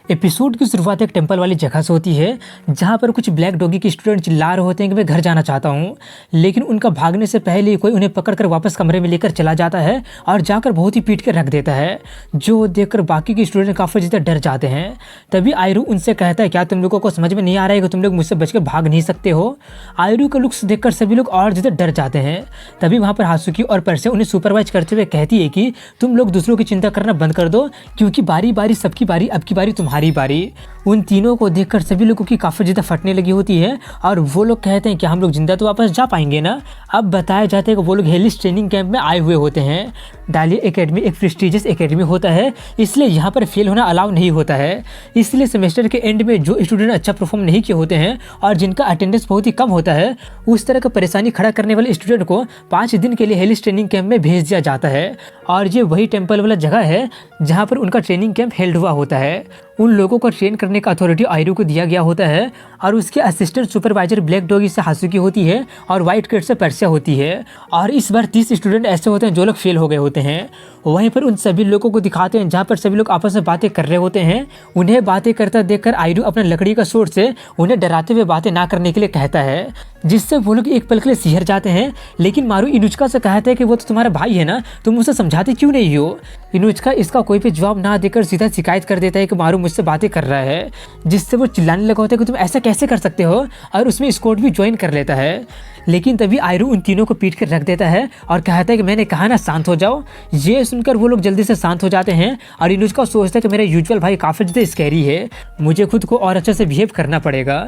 Episode की शुरुआत एक टेंपल वाली जगह से होती है जहाँ पर कुछ ब्लैक डॉगी के स्टूडेंट चिल्ला रहे होते हैं कि मैं घर जाना चाहता हूँ, लेकिन उनका भागने से पहले ही कोई उन्हें पकड़कर वापस कमरे में लेकर चला जाता है और जाकर बहुत ही पीट कर रख देता है, जो देखकर बाकी के स्टूडेंट काफ़ी ज़्यादा डर जाते हैं। तभी आयरू उनसे कहता है, क्या तुम लोगों को समझ में नहीं आ रहा है कि तुम लोग मुझसे बचकर भाग नहीं सकते हो। आयरू का लुक्स देखकर सभी लोग और ज़्यादा डर जाते हैं। तभी वहाँ पर हासुकी और परसे उन्हें सुपरवाइज करते हुए कहती है कि तुम लोग दूसरों की चिंता करना बंद कर दो, क्योंकि बारी बारी सबकी बारी, अब की बारी तुम्हारी बारी। उन तीनों को देखकर सभी लोगों की काफ़ी ज़्यादा फटने लगी होती है और वो लोग कहते हैं कि हम लोग जिंदा तो वापस जा पाएंगे ना। अब बताया जाता है कि वो लोग हेलिस ट्रेनिंग कैंप में आए हुए होते हैं। डालिया एकेडमी एक प्रेस्टीजियस एकेडमी होता है, इसलिए यहाँ पर फेल होना अलाउ नहीं होता है। इसलिए सेमेस्टर के एंड में जो स्टूडेंट अच्छा परफॉर्म नहीं किए होते हैं और जिनका अटेंडेंस बहुत ही कम होता है, उस तरह का परेशानी खड़ा करने वाले स्टूडेंट को 5 दिन के लिए हेलिस ट्रेनिंग कैंप में भेज दिया जाता है। और ये वही टेम्पल वाला जगह है जहाँ पर उनका ट्रेनिंग कैंप हेल्ड हुआ होता है। उन लोगों को ट्रेन करने का अथॉरिटी आयरू को दिया गया होता है और उसके असिस्टेंट सुपरवाइजर ब्लैक डॉगी से हासुकी होती है और व्हाइट कैट से परसिया होती है। और इस बार 30 स्टूडेंट ऐसे होते हैं जो लोग फेल हो गए होते हैं। वहीं पर उन सभी लोगों को दिखाते हैं जहाँ पर सभी लोग आपस में बातें कर रहे होते हैं। उन्हें बातें करता देखकर आयरू अपने लकड़ी का सोर्ड से उन्हें डराते हुए बातें ना करने के लिए कहता है, जिससे वो लोग एक पल के लिए सिहर जाते हैं। लेकिन मारू इनुचका से कहता है कि वो तो तुम्हारा भाई है ना, तुम उसे समझाते क्यों नहीं हो। इनुचका इसका कोई भी जवाब ना देकर सीधा शिकायत कर देता है कि मारू मुझसे बातें कर रहा है, जिससे वो चिल्लाने लगा होता है कि तुम ऐसा कैसे कर सकते हो, और उसमें स्क्वाड भी ज्वाइन कर लेता है। लेकिन तभी आयरू उन तीनों को पीट कर रख देता है और कहता है कि मैंने कहा ना शांत हो जाओ। ये सुनकर वो लोग जल्दी से शांत हो जाते हैं और इनुचका सोचता है कि मेरा यूजुअल भाई काफ़ी ज़्यादा स्कैरी है, मुझे खुद को और अच्छे से बिहेव करना पड़ेगा।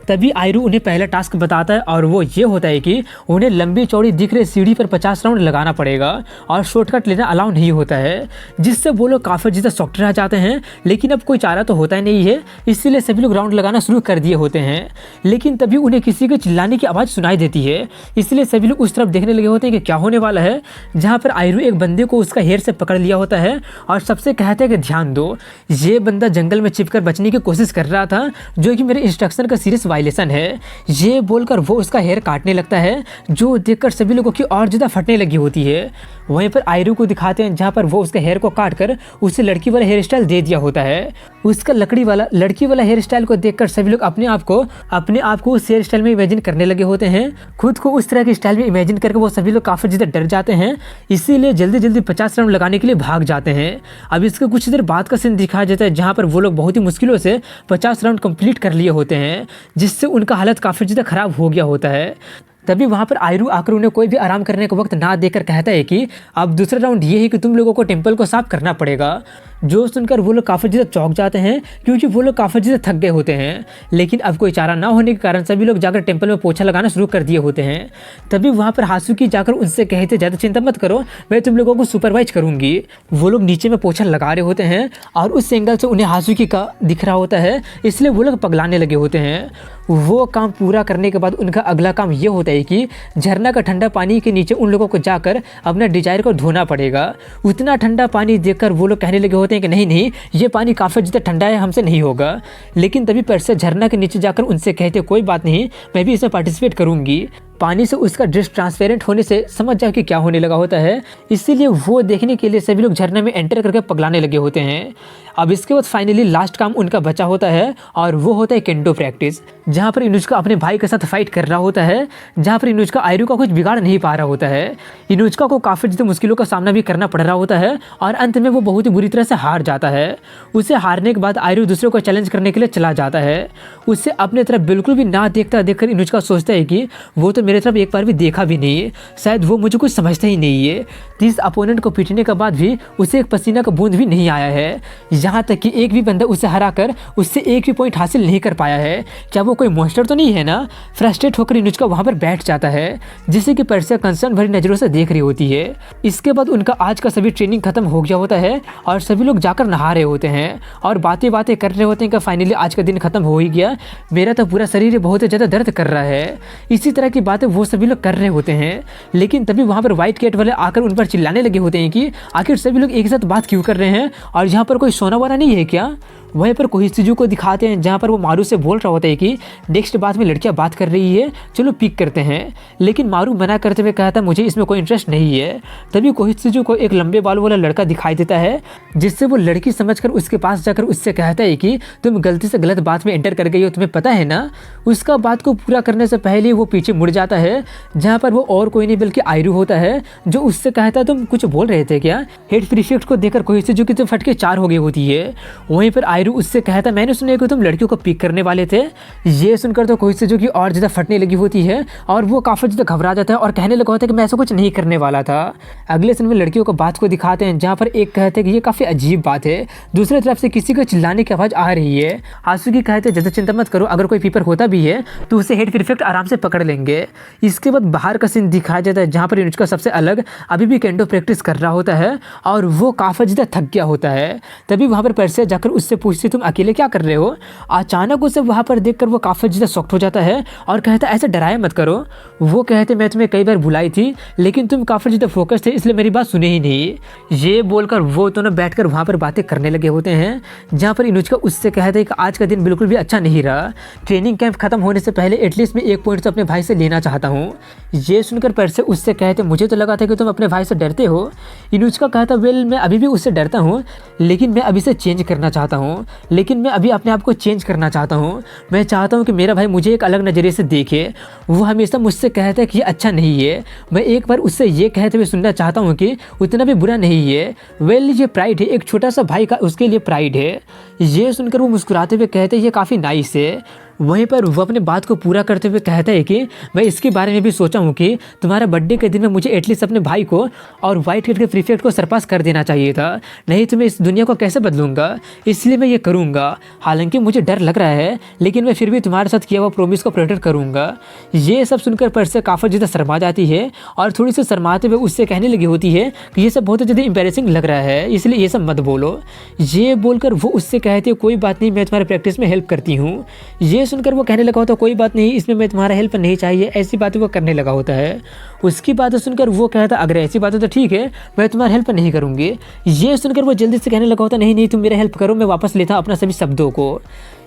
तभी आयरू उन्हें पहला टास्क बताता है और वो ये होता है कि उन्हें लंबी चौड़ी दिख रही सीढ़ी पर 50 राउंड लगाना पड़ेगा और शॉर्टकट लेना अलाउ नहीं होता है, जिससे वो लोग काफ़ी ज़्यादा शॉक्ड रह जाते हैं। लेकिन अब कोई चारा तो होता ही नहीं है, इसलिए सभी लोग राउंड लगाना शुरू कर दिए होते हैं। लेकिन तभी उन्हें किसी के चिल्लाने की आवाज़ सुनाई देती है, इसलिए सभी लोग उस तरफ देखने लगे होते हैं कि क्या होने वाला है। जहाँ पर आयरू एक बंदे को उसका हेयर से पकड़ लिया होता है और सबसे कहते हैं कि ध्यान दो, ये बंदा जंगल में छिपकर बचने की कोशिश कर रहा था, जो कि मेरे इंस्ट्रक्शन का सीरियस वायलेशन है। ये बोलकर वो उसका हेयर काटने लगता है, जो देखकर सभी लोगों की और ज़्यादा फटने लगी होती है। वहीं पर आयरू को दिखाते हैं जहाँ पर वो उसके हेयर को काट कर उसे लड़की वाला हेयर स्टाइल दे दिया होता है। उसका लड़की वाला हेयर स्टाइल को देखकर सभी लोग अपने आप को उस हेयर स्टाइल में इमेजिन करने लगे होते हैं। खुद को उस तरह के स्टाइल में इमेजिन करके वो सभी लोग काफ़ी ज़्यादा डर जाते हैं, इसीलिए जल्दी जल्दी 50 राउंड लगाने के लिए भाग जाते हैं। अब इसके कुछ देर बाद का सीन दिखाया जाता है जहाँ पर वो लोग बहुत ही मुश्किलों से 50 राउंड कंप्लीट कर लिए होते हैं, जिससे उनका हालत काफ़ी ज़्यादा ख़राब हो गया होता है। तभी वहाँ पर आयरू आकर उन्हें कोई भी आराम करने का वक्त ना देकर कहता है कि अब दूसरा राउंड ये है कि तुम लोगों को टेम्पल को साफ करना पड़ेगा। जो सुनकर वो लोग काफ़ी ज़्यादा चौंक जाते हैं, क्योंकि वो लोग काफ़ी ज़्यादा थक गए होते हैं। लेकिन अब कोई चारा ना होने के कारण सभी लोग जाकर टेम्पल में पोछा लगाना शुरू कर दिए होते हैं। तभी वहाँ पर हासुकी जाकर उनसे कहते, ज़्यादा चिंता मत करो, मैं तुम लोगों को सुपरवाइज करूँगी। वो लोग नीचे में पोछा लगा रहे होते हैं और उस एंगल से उन्हें हासुकी का दिख रहा होता है, इसलिए वो लोग पगलाने लगे होते हैं। वो काम पूरा करने के बाद उनका अगला काम ये होता है कि झरना का ठंडा पानी के नीचे उन लोगों को जाकर अपना डिजायर को धोना पड़ेगा। उतना ठंडा पानी देखकर वो लोग कहने लगे होते हैं कि नहीं, ये पानी काफ़ी ज़्यादा ठंडा है, हमसे नहीं होगा। लेकिन तभी परसे झरना के नीचे जाकर उनसे कहते, कोई बात नहीं, मैं भी इसमें पार्टिसिपेट करूँगी। पानी से उसका ड्रेस ट्रांसपेरेंट होने से समझ जाओ कि क्या होने लगा होता है, इसीलिए वो देखने के लिए सभी लोग झरने में एंटर करके पगलाने लगे होते हैं। अब इसके बाद फाइनली लास्ट काम उनका बचा होता है और वो होता है केंडो प्रैक्टिस, जहाँ पर इनुचका अपने भाई के साथ फाइट कर रहा होता है, जहाँ पर इनुचका आयरू का कुछ बिगाड़ नहीं पा रहा होता है। इनुचका को काफ़ी ज़्यादा मुश्किलों का सामना भी करना पड़ रहा होता है और अंत में वो बहुत ही बुरी तरह से हार जाता है। उसे हारने के बाद आयरू दूसरे को चैलेंज करने के लिए चला जाता है। उससे अपने तरफ बिल्कुल भी ना देखकर इनुचका सोचता है कि वो तो मेरे तरफ एक बार भी देखा भी नहीं है, शायद वो मुझे कुछ समझता ही नहीं है। 30 अपोनेंट को पीटने के बाद भी उसे एक पसीना का बूंद भी नहीं आया है, यहाँ तक कि एक भी बंदा उसे हराकर उससे एक भी पॉइंट हासिल नहीं कर पाया है। क्या वो कोई मॉन्स्टर तो नहीं है ना। फ्रस्ट्रेट होकर इनुचका वहाँ पर बैठ जाता है, जिससे कि परसिया कंसर्न भरी नज़रों से देख रही होती है। इसके बाद उनका आज का सभी ट्रेनिंग खत्म हो गया होता है और सभी लोग जाकर नहा रहे होते हैं और बातें कर रहे होते हैं कि फाइनली आज का दिन खत्म हो ही गया, मेरा तो पूरा शरीर बहुत ज़्यादा दर्द कर रहा है। इसी तरह की बातें वो सभी लोग कर रहे होते हैं। लेकिन तभी वहाँ पर व्हाइट कैट वाले आकर उन पर चिल्लाने लगे होते हैं कि आखिर सभी लोग एक साथ बात क्यों कर रहे हैं और यहाँ पर कोई सोना वाना नहीं है क्या। वहीं पर कोहित्सुजू को दिखाते हैं जहाँ पर वो मारू से बोल रहा होता है कि नेक्स्ट बात में लड़कियाँ बात कर रही है, चलो पिक करते हैं। लेकिन मारू मना करते हुए कहता है मुझे इसमें कोई इंटरेस्ट नहीं है। तभी कोहित्सुजू को एक लंबे बालों वाला लड़का दिखाई देता है, जिससे वो लड़की समझकर उसके पास जाकर उससे कहता है कि तुम गलती से गलत बात में एंटर कर गई हो, तुम्हें पता है ना। उसका बात को पूरा करने से पहले वो पीछे मुड़ जाता है, जहाँ पर वो और कोई नहीं बल्कि आयरू होता है, जो उससे कहता है तुम कुछ बोल रहे थे क्या। हेड प्रीफेक्ट को देखकर कोहित्सुजू की तो फटके 4 हो गई होती है। वहीं पर आयरू उससे कहता है मैंने सुना कि तुम लड़कियों को पिक करने वाले थे। ये सुनकर तो कोहित्सुजू की और ज़्यादा फटने लगी होती है और वो काफ़ी ज़्यादा घबरा जाता है और कहने लगा होता है कि मैं ऐसा कुछ नहीं करने वाला था। अगले दिन में लड़कियों को बात को दिखाते हैं, जहाँ पर एक कहते हैं कि ये काफ़ी अजीब बात है, दूसरी तरफ से किसी को चिल्लाने की आवाज़ आ रही है। आसुकी कहते हैं ज़्यादा चिंता मत करो, अगर कोई पीपर होता भी है तो उसे हेड प्रीफेक्ट आराम से पकड़ लेंगे। इसके बाद बाहर का सीन दिखाया जाता है, जहाँ पर इनुचका सबसे अलग अभी भी केंडो प्रैक्टिस कर रहा होता है और वो काफ़ी ज़्यादा थक गया होता है। तभी वहाँ पर पर्सिया जाकर उससे पूछती तुम अकेले क्या कर रहे हो। अचानक उसे वहाँ पर देखकर वो काफ़ी ज़्यादा शॉक्ड हो जाता है और कहता है ऐसे डराया मत करो। वो कहते मैं तुम्हें कई बार बुलाई थी लेकिन तुम काफ़ी ज़्यादा फोकस थे, इसलिए मेरी बात सुने ही नहीं। ये बोलकर वो दोनों बैठकर वहाँ पर बातें करने लगे होते हैं, जहाँ पर इनुचका उससे कहते हैं कि आज का दिन बिल्कुल भी अच्छा नहीं रहा। ट्रेनिंग कैंप खत्म होने से पहले एटलीस्ट मैं 1 पॉइंट तो अपने भाई से लेना चाहता हूँ। ये सुनकर पर्सिया उससे कहते मुझे तो लगा था कि तुम अपने भाई से डरते हो। इनुचका कहता वेल मैं अभी भी उससे डरता हूँ, लेकिन मैं अभी से चेंज करना चाहता हूँ। लेकिन मैं अभी अपने आप को चेंज करना चाहता हूँ। मैं चाहता हूँ कि मेरा भाई मुझे एक अलग नज़रिए से देखे। वो हमेशा मुझसे कहता है कि ये अच्छा नहीं है। मैं एक बार उससे ये कहते हुए सुनना चाहता हूँ कि उतना भी बुरा नहीं है। वेल ये प्राइड है, एक छोटा सा भाई का उसके लिए प्राइड है। ये सुनकर वो मुस्कुराते हुए कहते हैं ये काफ़ी नाइस है। वहीं पर वो अपने बात को पूरा करते हुए कहता है कि मैं इसके बारे में भी सोचा हूँ कि तुम्हारा बर्थडे के दिन में मुझे एटलीस्ट अपने भाई को और व्हाइट हेड के प्रीफेक्ट को सरपास कर देना चाहिए था, नहीं तो मैं इस दुनिया को कैसे बदलूंगा, इसलिए मैं ये करूँगा। हालांकि मुझे डर लग रहा है लेकिन मैं फिर भी तुम्हारे साथ किया हुआ प्रॉमिस को प्रोटेक्ट करूँगा। ये सब सुनकर पर्सिया काफ़ी ज़्यादा शर्मा जाती है और थोड़ी सी शर्माते हुए उससे कहने लगी होती है कि ये सब बहुत ज़्यादा एम्बैरेसिंग लग रहा है, इसलिए ये सब मत बोलो। ये बोलकर वो उससे कहती है कोई बात नहीं, मैं तुम्हारे प्रैक्टिस में हेल्प करती हूँ। ये सुनकर वो कहने लगा होता कोई बात नहीं, इसमें मैं तुम्हारा हेल्प नहीं चाहिए, ऐसी बातें वो करने लगा होता है। उसकी बातें सुनकर वो कहता अगर ऐसी बातें तो ठीक है, मैं तुम्हारी हेल्प नहीं करूँगी। ये सुनकर वो जल्दी से कहने लगा होता नहीं नहीं तुम मेरा हेल्प करो, मैं वापस लेता अपना सभी शब्दों को।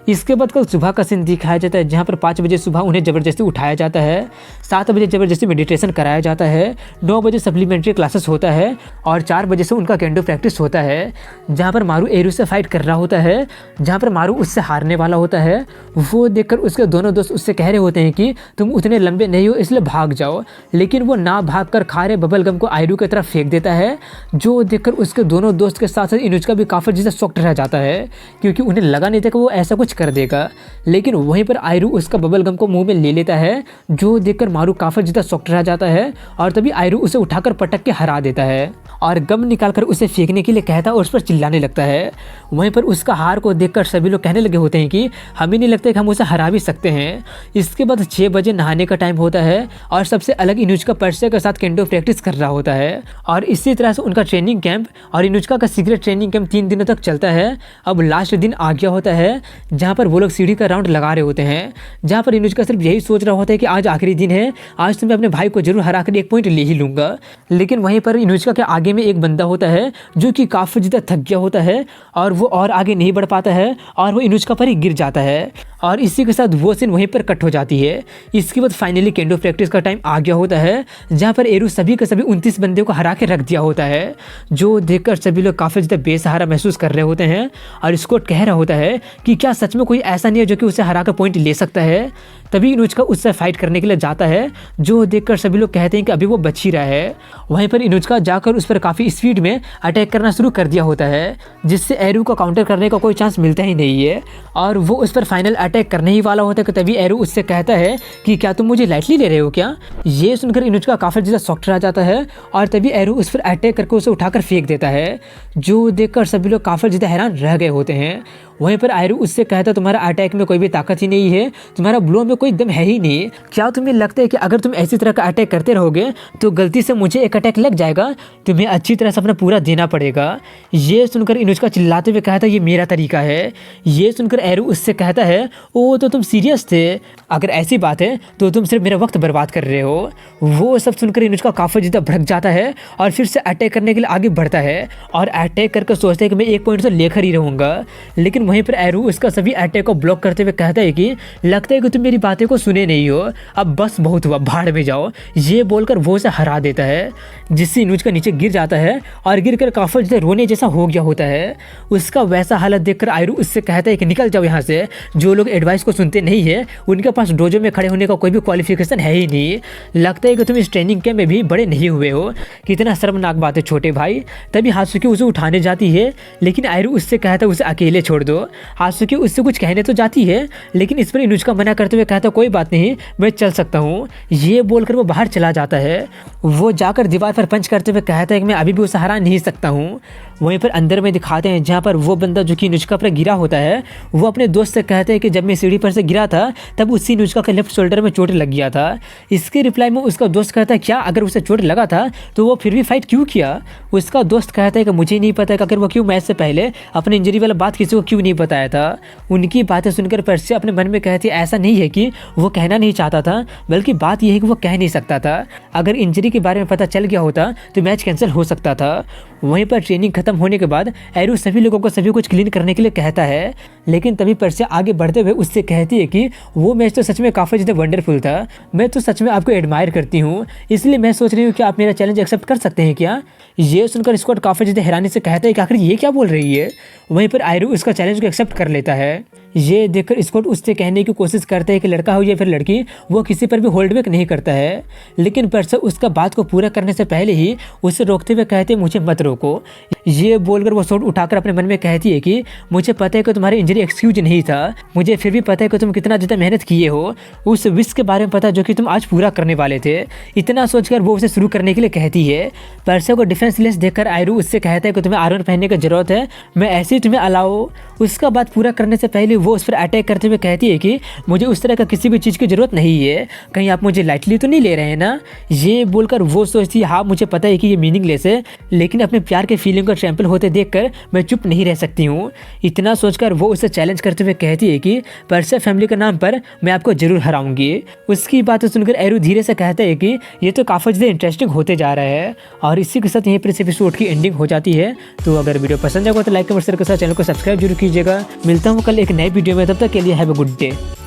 इसके बाद कल सुबह का सीन दिखाया जाता है, जहाँ पर 5 बजे सुबह उन्हें ज़बरदस्ती उठाया जाता है, 7 बजे ज़बरदस्ती मेडिटेशन कराया जाता है, 9 बजे सप्लीमेंट्री क्लासेस होता है और 4 बजे से उनका केंडो प्रैक्टिस होता है, जहाँ पर मारू एरू से फाइट कर रहा होता है, जहाँ पर मारू उससे हारने वाला होता है। वो देखकर उसके दोनों दोस्त उससे कह रहे होते हैं कि तुम उतने लंबे नहीं हो इसलिए भाग जाओ, लेकिन वो ना भाग कर खारे बबल गम को आयरू की तरफ फेंक देता है, जो देखकर उसके दोनों दोस्त के साथ साथ इनुचका भी काफ़ी ज़्यादा शॉक्ड रह जाता है, क्योंकि उन्हें लगा नहीं था कि वो ऐसा कुछ कर देगा। लेकिन वहीं पर आयरू उसका बबल गम को मुंह में ले लेता है, जो देखकर मारू काफी ज्यादा शॉक्ड रह जाता है और तभी आयरू उसे उठाकर पटक के हरा देता है और गम निकालकर उसे फेंकने के लिए कहता है और उस पर चिल्लाने लगता है। वहीं पर उसका हार को देखकर सभी लोग कहने लगे होते हैं कि हमें नहीं लगता कि हम उसे हरा भी सकते हैं। इसके बाद 6 बजे नहाने का टाइम होता है और सबसे अलग इनुचका पर्सिया के साथ केंडो प्रैक्टिस कर रहा होता है और इसी तरह से उनका ट्रेनिंग कैंप और इनुचका का सीक्रेट ट्रेनिंग कैंप 3 दिनों तक चलता है। अब लास्ट दिन आ गया होता है, जहाँ पर वो लोग सीढ़ी का राउंड लगा रहे होते हैं, जहाँ पर इनुचका सिर्फ यही सोच रहा होता है कि आज आखिरी दिन है, आज तो मैं अपने भाई को जरूर हरा कर 1 पॉइंट ले ही लूंगा। लेकिन वहीं पर इनुचका के आगे में एक बंदा होता है जो कि काफ़ी ज़्यादा थक गया होता है और वो और आगे नहीं बढ़ पाता है और वो इनुचका पर ही गिर जाता है और इसी के साथ वो सीन वहीं पर कट हो जाती है। इसके बाद फाइनली केंडो प्रैक्टिस का टाइम आ गया होता है, जहाँ पर एरू सभी के सभी 29 बंदे को हरा के रख दिया होता है, जो देखकर सभी लोग काफ़ी ज़्यादा बेसहारा महसूस कर रहे होते हैं और स्कॉट कह रहा होता है कि क्या सच में कोई ऐसा नहीं है जो कि उसे हरा कर पॉइंट ले सकता है। तभी इनुचका उससे फाइट करने के लिए जाता है, जो देखकर सभी लोग कहते हैं कि अभी वो बच ही रहा है। वहीं पर इनुचका जाकर उस पर काफ़ी स्पीड में अटैक करना शुरू कर दिया होता है, जिससे एरू को काउंटर करने का कोई चांस मिलता ही नहीं है और वो उस पर फाइनल अटैक करने ही वाला होता है। तभी एरू उससे कहता है कि क्या तुम मुझे लाइटली ले रहे हो क्या। ये सुनकर इनुचका काफ़ी ज़्यादा शॉक्ड रह जाता है और तभी एरू उस पर अटैक करके उसे उठाकर फेंक देता है, जो देखकर सभी लोग काफ़ी ज़्यादा हैरान रह गए होते हैं। वहीं पर आयरू उससे कहता तुम्हारा अटैक में कोई भी ताकत ही नहीं है, तुम्हारा ब्लो में कोई दम है ही नहीं। क्या तुम्हें लगता है कि अगर तुम ऐसी तरह का अटैक करते रहोगे तो गलती से मुझे एक अटैक लग जाएगा, तुम्हें अच्छी तरह से अपना पूरा देना पड़ेगा। ये सुनकर इनुचका चिल्लाते हुए कहता ये मेरा तरीका है। ये सुनकर एरू उससे कहता है ओ तो तुम सीरियस थे, अगर ऐसी बात है तो तुम सिर्फ मेरा वक्त बर्बाद कर रहे हो। वो सब सुनकर अनुष्का काफ़ी ज़्यादा भड़क जाता है और फिर से अटैक करने के लिए आगे बढ़ता है और अटैक करके सोचता है कि मैं एक पॉइंट तो लेकर ही रहूँगा। लेकिन वहीं पर एरू उसका सभी अटैक को ब्लॉक करते हुए कहता है कि लगता है कि तुम मेरी बातें को सुने नहीं हो, अब बस बहुत हुआ, भाड़ में जाओ। ये बोलकर वो उसे हरा देता है, जिससे अनुष्का नीचे गिर जाता है और गिर कर काफ़ी ज़्यादा रोने जैसा हो गया होता है। उसका वैसा हालत देखकर आयरू उससे कहता है कि निकल जाओ यहाँ से, जो लोग एडवाइस को सुनते नहीं है उनके पास डोजो में खड़े होने का कोई भी क्वालिफिकेशन है ही नहीं। लगता है कि तुम इस ट्रेनिंग कैंप में भी बड़े नहीं हुए हो। कितना शर्मनाक बात है छोटे भाई। तभी हात्सुकी उसे उठाने जाती है, लेकिन आयरू उससे कहता है उसे अकेले छोड़ दो। हात्सुकी उससे कुछ कहने तो जाती है, लेकिन इस पर अनुष्का मना करते हुए कहता कोई बात नहीं, मैं चल सकता हूँ। ये बोलकर वो बाहर चला जाता है। वो जाकर दीवार पर पंच करते हुए कहता है कि मैं अभी भी उसे हरा नहीं सकता हूँ। वहीं पर अंदर में दिखाते हैं जहाँ पर वो बंदा जो कि अनुष्का पर गिरा होता है, वो अपने दोस्त से कहते हैं कि जब मैं सीढ़ी पर से गिरा था तब उसी अनुष्का के लेफ्ट शोल्डर में चोट लग गया था। इसके रिप्लाई में उसका दोस्त कहता है क्या अगर उसे चोट लगा था तो वो फिर भी फाइट क्यों किया। उसका दोस्त कहता है कि मुझे नहीं पता कि अगर वो क्यों मैच से पहले अपनी इंजरी वाला बात किसी को क्यों नहीं बताया था। उनकी बातें सुनकर पर्सिया अपने मन में कहती है ऐसा नहीं है कि वो कहना नहीं चाहता था, बल्कि बात यह है कि वो कह नहीं सकता था। अगर इंजरी के बारे में पता चल गया होता तो मैच कैंसिल हो सकता था। वहीं पर ट्रेनिंग खत्म होने के बाद एरू सभी लोगों को सभी कुछ क्लीन करने के लिए कहता है, लेकिन तभी पर्सिया आगे बढ़ते हुए उससे कहती है कि वो मैच तो सच में काफ़ी ज़्यादा वंडरफुल था, मैं तो सच में आपको एडमायर करती हूँ, इसलिए मैं सोच रही हूँ कि आप मेरा चैलेंज एक्सेप्ट कर सकते हैं क्या। ये सुनकर स्कॉट काफ़ी ज़्यादा हैरानी से कहता है कि आखिर ये क्या बोल रही है। वहीं पर आयरू उसका चैलेंज को एक्सेप्ट कर लेता है। ये देखकर स्कॉट उससे कहने की कोशिश करता है कि लड़का हो या फिर लड़की, वो किसी पर भी होल्ड बैक नहीं करता है, लेकिन पर्सिया उसका बात को पूरा करने से पहले ही उसे रोकते हुए कहते हैं मुझे मत रोको। ये बोलकर वो शॉट उठाकर अपने मन में कहती है कि मुझे पता है कि तुम्हारी इंजरी एक्सक्यूज नहीं था, मुझे फिर भी पता है कि तुम कितना ज़्यादा मेहनत किए हो, उस विश के बारे में पता जो कि तुम आज पूरा करने वाले थे। इतना सोचकर वो उसे शुरू करने के लिए कहती है। पर्सिया को डिफेंसलेस देखकर आयरू उससे कहता है कि तुम्हें आर्मर पहनने की जरूरत है, मैं ऐसे ही तुम्हें अलाओ। उसका बात पूरा करने से पहले वो उस पर अटैक करते हुए कहती है कि मुझे उस तरह का किसी भी चीज़ की ज़रूरत नहीं है, कहीं आप मुझे लाइटली तो नहीं ले रहे हैं ना। ये बोलकर वो सोचती है हाँ मुझे पता है कि ये मीनिंगलेस है, लेकिन अपने प्यार के फीलिंग का ट्रैम्पल होते देखकर मैं चुप नहीं रह सकती हूँ। इतना सोचकर वो उसे चैलेंज करते हुए कहती है कि पर्सिया फैमिली के नाम पर मैं आपको जरूर हराऊंगी। उसकी बातें सुनकर एरू धीरे से कहता है कि ये तो काफ़ी ज़्यादा इंटरेस्टिंग होते जा रहा है। और इसी के साथ यहीं पर इस एपिसोड की एंडिंग हो जाती है। तो अगर वीडियो पसंद आएगा तो लाइक कमेंट शेयर के साथ चैनल को सब्सक्राइब जरूर कीजिएगा। मिलता हूँ कल एक नए वीडियो में, तब तक के लिए हैव अ गुड डे।